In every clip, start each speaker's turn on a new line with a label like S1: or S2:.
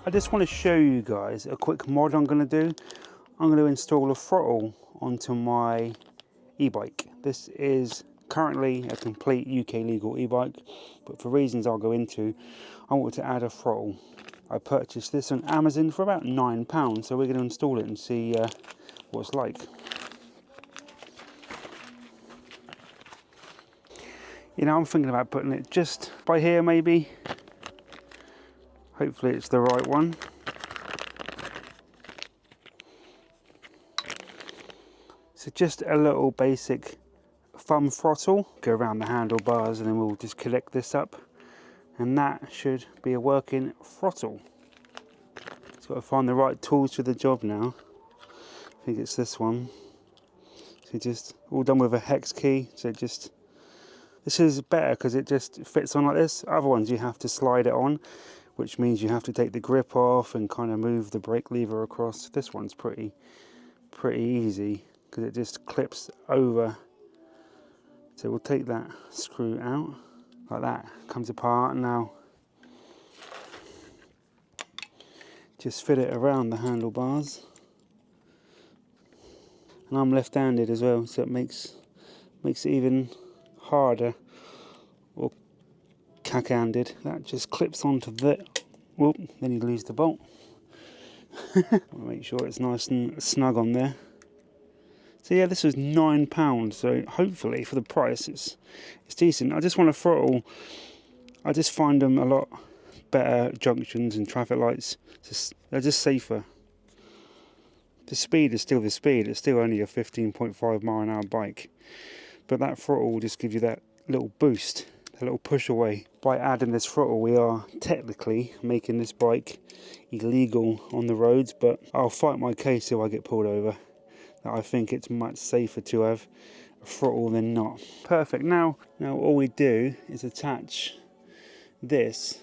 S1: I just want to show you guys a quick mod I'm going to do. I'm going to install a throttle onto my e-bike. This is currently a complete UK legal e-bike, but for reasons I'll go into, I want to add a throttle. I purchased this on Amazon for about £9, so we're going to install it and see what it's like. You know, I'm thinking about putting it just by here maybe. Hopefully it's the right one. So just a little basic thumb throttle. Go around the handlebars and then we'll just connect this up. And that should be a working throttle. Just got to find the right tools for the job now. I think it's this one. So just all done with a hex key. So just, this is better because it just fits on like this. Other ones you have to slide it on, which means you have to take the grip off and kind of move the brake lever across. This one's pretty easy because it just clips over. So we'll take that screw out, like that, comes apart. Now just fit it around the handlebars. And I'm left-handed as well, so it makes it even harder. Or cack-handed. That just clips onto the, whoop, then you lose the bolt. Make sure it's nice and snug on there. So yeah, this was £9, so hopefully for the price it's decent. I just want a throttle. I just find them a lot better at junctions and traffic lights. They're just safer. The speed is still the speed. It's still only a 15.5 mile an hour bike, but that throttle will just give you that little boost, a little push away. By adding this throttle, we are technically making this bike illegal on the roads, but I'll fight my case if I get pulled over. I think it's much safer to have a throttle than not. Perfect. Now all we do is attach this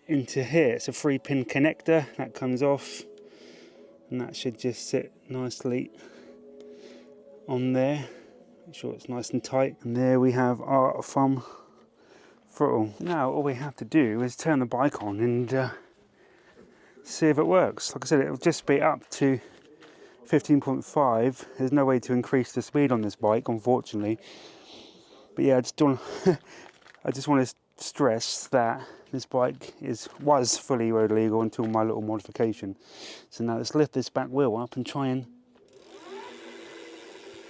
S1: into here. It's a 3-pin connector that comes off, and that should just sit nicely on there. Make sure it's nice and tight. And there we have our thumb throttle. Now all we have to do is turn the bike on and see if it works. Like I said, it'll just be up to 15.5. There's no way to increase the speed on this bike, unfortunately. But yeah, I just want to stress that this bike was fully road legal until my little modification. So now let's lift this back wheel up and try and,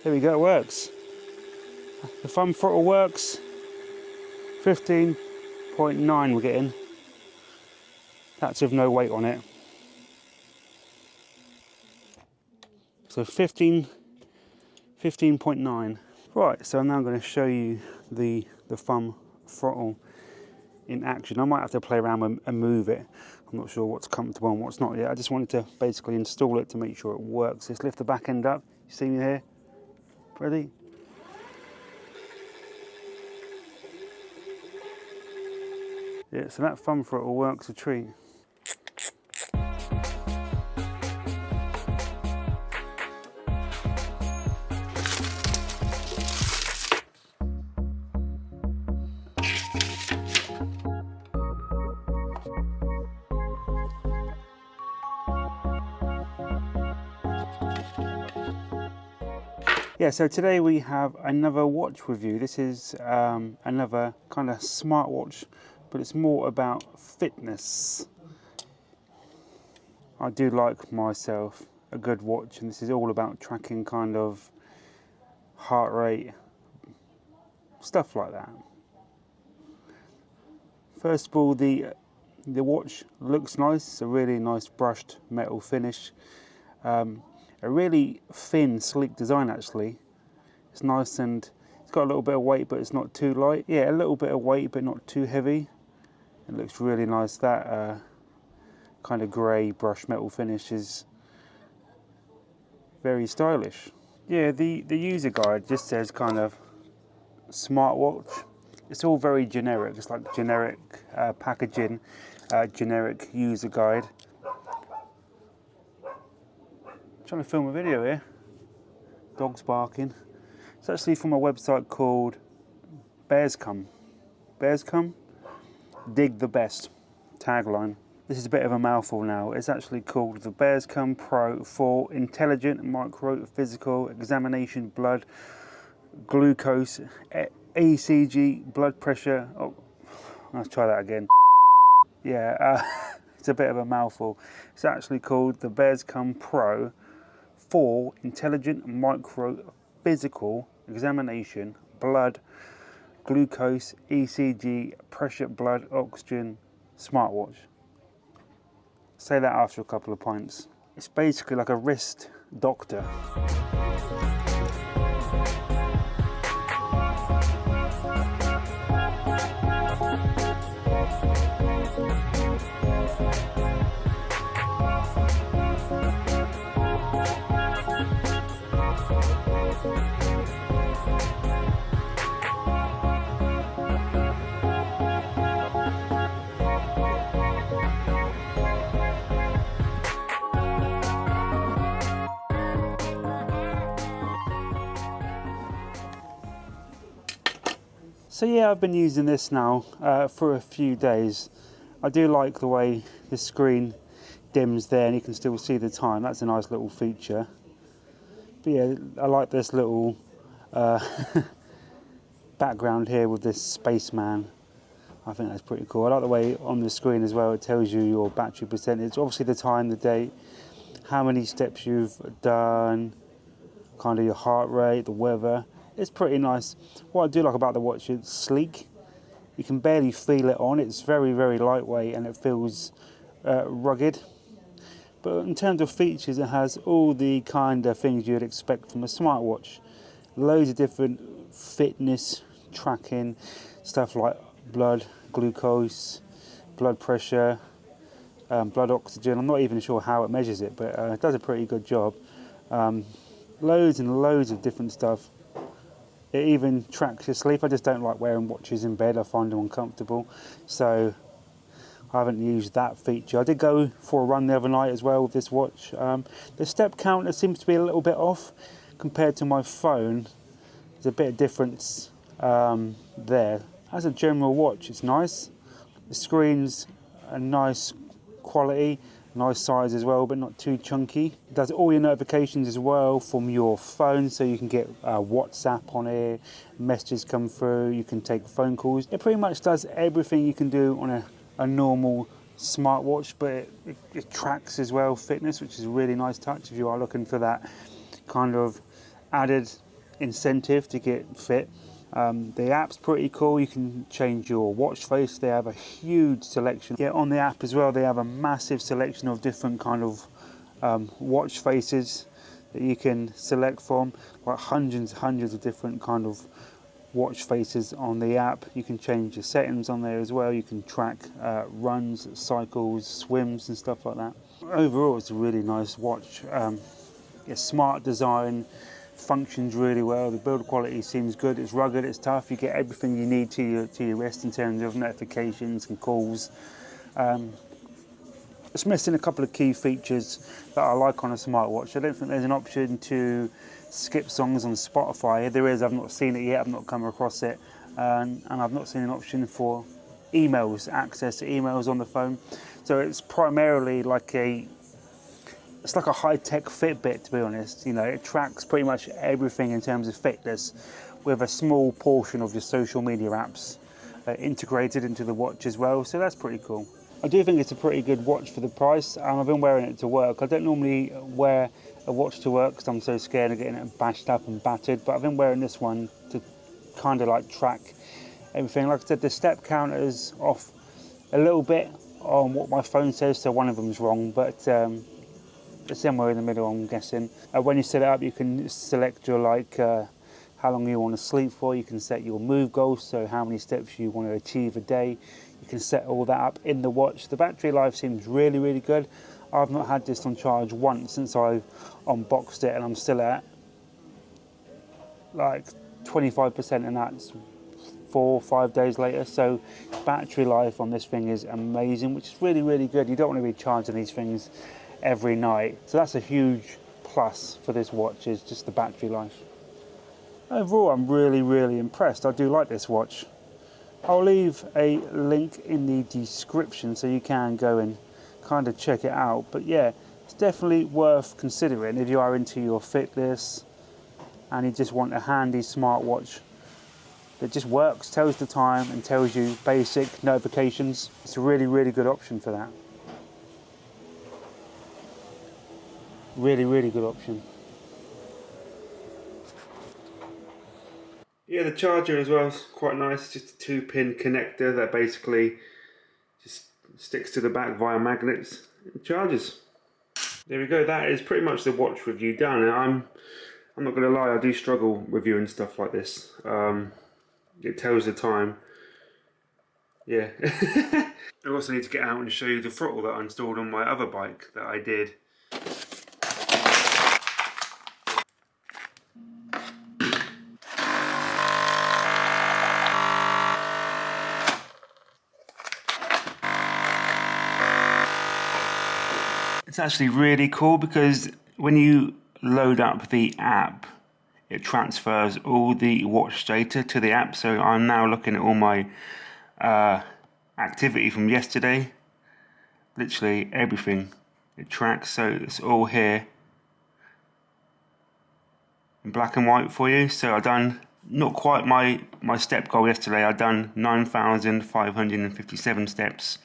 S1: there we go, it works. The thumb throttle works. 15.9 we're getting. That's with no weight on it. So 15.9. Right, so now I'm going to show you the thumb throttle in action. I might have to play around and move it. I'm not sure what's comfortable and what's not yet. I just wanted to basically install it to make sure it works. Let's lift the back end up. You see me here? Ready? Yeah, so that thumb throttle works a treat. Yeah, so today we have another watch review. This is another kind of smartwatch, but it's more about fitness. I do like myself a good watch, and this is all about tracking kind of heart rate, stuff like that. First of all, the watch looks nice. It's a really nice brushed metal finish. A really thin, sleek design actually. It's nice and it's got a little bit of weight, but it's not too light. Yeah, a little bit of weight, but not too heavy. It looks really nice. That kind of grey brushed metal finish is very stylish. Yeah, the user guide just says kind of smartwatch. It's all very generic. It's like generic packaging, generic user guide. Trying to film a video here. Dogs barking. It's actually from a website called BEARSCOME. BEARSCOME? Dig the best. Tagline. This is a bit of a mouthful now. It's actually called the BEARSCOME Pro for Intelligent Micro Physical Examination Blood Glucose ECG Blood Pressure. Oh, let's try that again. Yeah, it's a bit of a mouthful. It's actually called the BEARSCOME Pro for Intelligent Micro Physical Examination Blood Glucose ECG Pressure Blood Oxygen Smartwatch. Say that after a couple of pints. It's basically like a wrist doctor. So yeah, I've been using this now for a few days. I do like the way the screen dims there and you can still see the time. That's a nice little feature. But yeah, I like this little background here with this spaceman. I think that's pretty cool. I like the way on the screen as well it tells you your battery percentage. Obviously the time, the date, how many steps you've done, kind of your heart rate, the weather. It's pretty nice. What I do like about the watch, it's sleek. You can barely feel it on. It's very, very lightweight and it feels rugged. But in terms of features, it has all the kind of things you'd expect from a smartwatch. Loads of different fitness tracking, stuff like blood, glucose, blood pressure, blood oxygen. I'm not even sure how it measures it, but it does a pretty good job. Loads and loads of different stuff. It even tracks your sleep. I just don't like wearing watches in bed. I find them uncomfortable. So I haven't used that feature. I did go for a run the other night as well with this watch. The step counter seems to be a little bit off compared to my phone. There's a bit of difference there. As a general watch, it's nice. The screen's a nice quality. Nice size as well, but not too chunky. It does all your notifications as well from your phone, so you can get WhatsApp on it, messages come through, you can take phone calls. It pretty much does everything you can do on a normal smartwatch, but it tracks as well fitness, which is a really nice touch if you are looking for that kind of added incentive to get fit. The app's pretty cool. You can change your watch face. They have a huge selection. Yeah, on the app as well, they have a massive selection of different kind of watch faces that you can select from. Like hundreds of different kind of watch faces on the app. You can change your settings on there as well. You can track runs, cycles, swims and stuff like that. Overall, it's a really nice watch. It's smart design. Functions really well. The build quality seems good. It's rugged, it's tough. You get everything you need to your wrist in terms of notifications and calls. It's missing a couple of key features that I like on a smartwatch. I don't think there's an option to skip songs on Spotify. If there is, I've not seen it yet. I've not come across it, and I've not seen an option for emails, access to emails on the phone. So it's primarily like it's like a high-tech Fitbit, to be honest. You know, it tracks pretty much everything in terms of fitness, with a small portion of your social media apps integrated into the watch as well. So that's pretty cool. I do think it's a pretty good watch for the price. I've been wearing it to work. I don't normally wear a watch to work because I'm so scared of getting it bashed up and battered. But I've been wearing this one to kind of like track everything. Like I said, the step counter is off a little bit on what my phone says, so one of them's wrong, but it's somewhere in the middle, I'm guessing. When you set it up, you can select your how long you want to sleep for. You can set your move goals, so how many steps you want to achieve a day. You can set all that up in the watch. The battery life seems really, really good. I've not had this on charge once since I've unboxed it, and I'm still at like 25%, and that's 4 or 5 days later. So battery life on this thing is amazing, which is really, really good. You don't want to be charging these things every night. So that's a huge plus for this watch, is just the battery life. Overall, I'm really impressed. I do like this watch. I'll leave a link in the description so you can go and kind of check it out. But yeah, it's definitely worth considering if you are into your fitness and you just want a handy smartwatch that just works, tells the time and tells you basic notifications. It's a really good option for that. Really good option. Yeah, the charger as well is quite nice. It's just a 2-pin connector that basically just sticks to the back via magnets and charges. There we go, that is pretty much the watch review done. And I'm not going to lie, I do struggle reviewing stuff like this. It tells the time. Yeah. I also need to get out and show you the throttle that I installed on my other bike that I did. It's actually really cool because when you load up the app, it transfers all the watch data to the app. So I'm now looking at all my activity from yesterday. Literally everything it tracks, so it's all here in black and white for you. So I've done not quite my step goal yesterday. I've done 9,557 steps.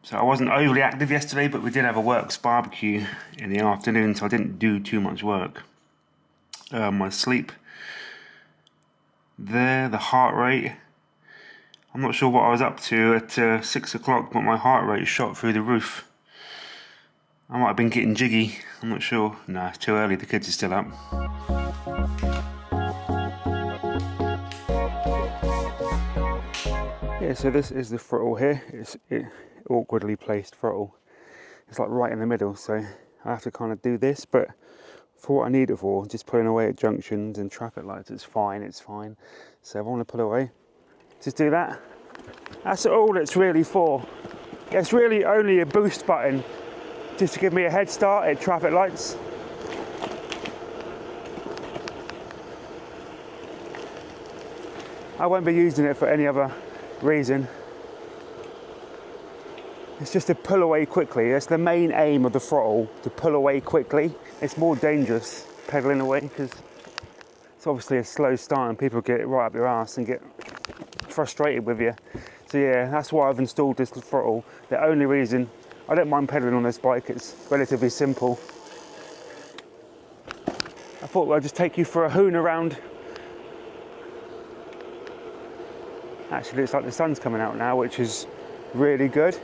S1: So I wasn't overly active yesterday, but we did have a works barbecue in the afternoon, so I didn't do too much work. My sleep there, the heart rate, I'm not sure what I was up to at 6 o'clock, but my heart rate shot through the roof. I might have been getting jiggy, I'm not sure. No, it's too early, the kids are still up. Yeah, so this is the throttle here. It's awkwardly placed throttle. It's like right in the middle, so I have to kind of do this, but for what I need it for, just pulling away at junctions and traffic lights, it's fine. So if I want to pull away, just do that. That's all it's really for. It's really only a boost button, just to give me a head start at traffic lights. I won't be using it for any other reason. It's just to pull away quickly. That's the main aim of the throttle, to pull away quickly. It's more dangerous pedaling away because it's obviously a slow start and people get right up your ass and get frustrated with you. So yeah, that's why I've installed this throttle. The only reason, I don't mind pedaling on this bike, it's relatively simple. I thought I'd just take you for a hoon around. Actually, looks like the sun's coming out now, which is really good.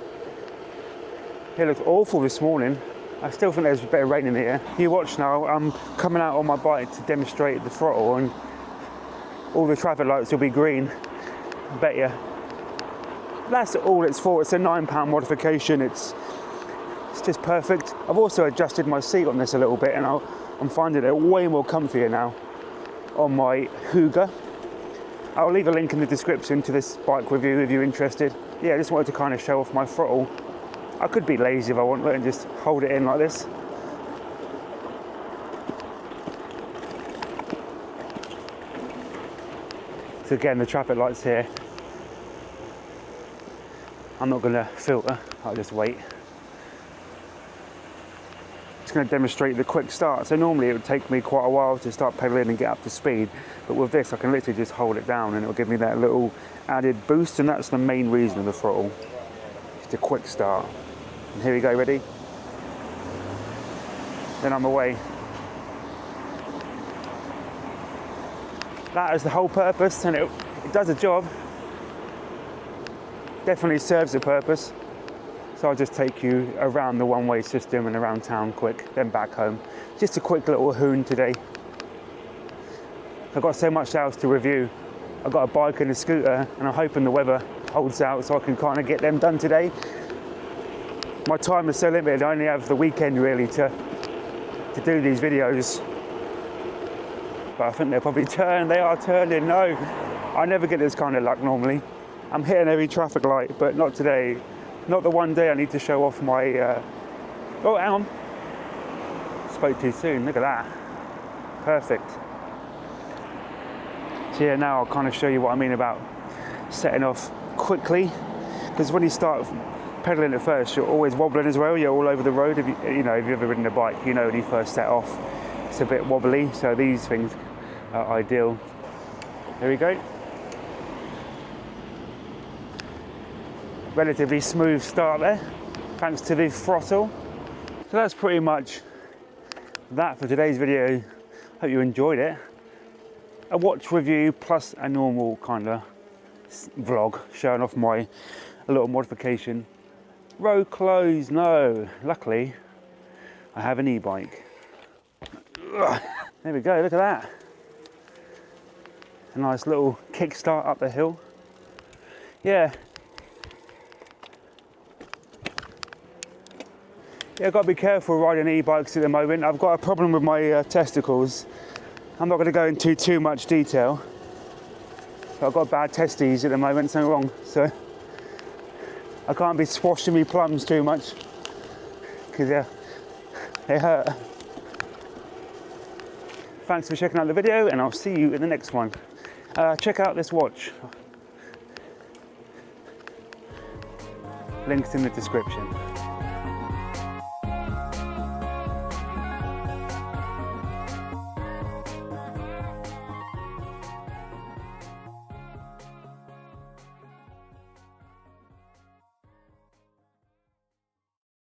S1: It looked awful this morning. I still think there's a bit of rain in the air. You watch now, I'm coming out on my bike to demonstrate the throttle and all the traffic lights will be green, I bet you. That's all it's for. It's a £9 modification. It's just perfect. I've also adjusted my seat on this a little bit and I'm finding it way more comfier now on my Huga. I'll leave a link in the description to this bike review if you're interested. Yeah, I just wanted to kind of show off my throttle. I could be lazy if I want and just hold it in like this. So again, the traffic lights here. I'm not going to filter, I'll just wait. Just going to demonstrate the quick start. So normally it would take me quite a while to start pedaling and get up to speed, but with this I can literally just hold it down and it'll give me that little added boost, and that's the main reason of the throttle. Just a quick start. And here we go, ready? Then I'm away. That is the whole purpose, and it does a job. Definitely serves a purpose. So I'll just take you around the one-way system and around town quick, then back home. Just a quick little hoon today. I've got so much else to review. I've got a bike and a scooter, and I'm hoping the weather holds out so I can kind of get them done today. My time is so limited, I only have the weekend really to do these videos. But I think they'll probably turn, they are turning, no. I never get this kind of luck normally. I'm hitting every traffic light, but not today. Not the one day I need to show off my, oh hang on. Spoke too soon, look at that. Perfect. So yeah, now I'll kind of show you what I mean about setting off quickly, because when you start pedaling at first, you're always wobbling as well. You're all over the road. If you know, if you've ever ridden a bike, you know when you first set off, it's a bit wobbly. So these things are ideal. There we go. Relatively smooth start there, thanks to the throttle. So that's pretty much that for today's video. Hope you enjoyed it. A watch review plus a normal kind of vlog showing off my little modification. Road closed, no. Luckily, I have an e-bike. There we go, look at that. A nice little kickstart up the hill. Yeah, I've got to be careful riding e-bikes at the moment. I've got a problem with my testicles. I'm not going to go into too much detail. But I've got bad testes at the moment, something wrong. So I can't be swashing me plums too much, because they hurt. Thanks for checking out the video, and I'll see you in the next one. Check out this watch. Links in the description.